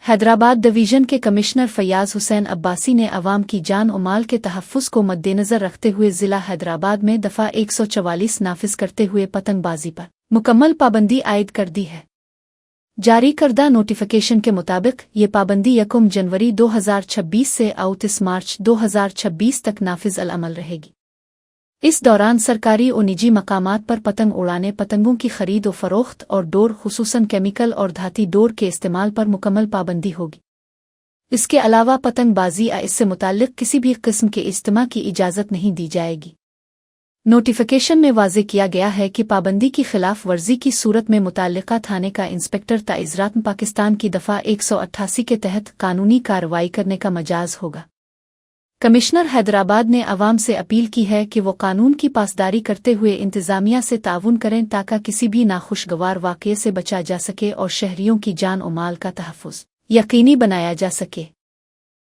Hyderabad division کے commissioner Fayyaz حسین عباسی نے عوام کی جان و مال کے تحفظ کو مدنظر رکھتے ہوئے ضلع حیدرآباد میں دفعہ 144 نافذ کرتے ہوئے پتنگ بازی پر مکمل پابندی عائد کر دی ہے۔ جاری کردہ نوٹیفیکیشن کے مطابق یہ پابندی 1 جنوری 2026 سے 29 مارچ 2026 تک نافذ العمل رہے گی۔ اس دوران سرکاری و نجی مقامات پر پتنگ اڑانے، پتنگوں کی خرید و فروخت اور ڈور، خصوصاً کیمیکل اور دھاتی ڈور کے استعمال پر مکمل پابندی ہوگی۔ اس کے علاوہ پتنگ بازی یا اس سے متعلق کسی بھی قسم کے اجتماع کی اجازت نہیں دی جائے گی۔ نوٹیفیکیشن میں واضح کیا گیا ہے کہ پابندی کی خلاف ورزی کی صورت میں متعلقہ تھانے کا انسپکٹر تعزیرات پاکستان کی دفعہ 188 کے تحت قانونی کارروائی کرنے کا مجاز ہوگا۔ کمشنر حیدرآباد نے عوام سے اپیل کی ہے کہ وہ قانون کی پاسداری کرتے ہوئے انتظامیہ سے تعاون کریں تاکہ کسی بھی ناخوشگوار واقعے سے بچا جا سکے اور شہریوں کی جان و مال کا تحفظ یقینی بنایا جا سکے۔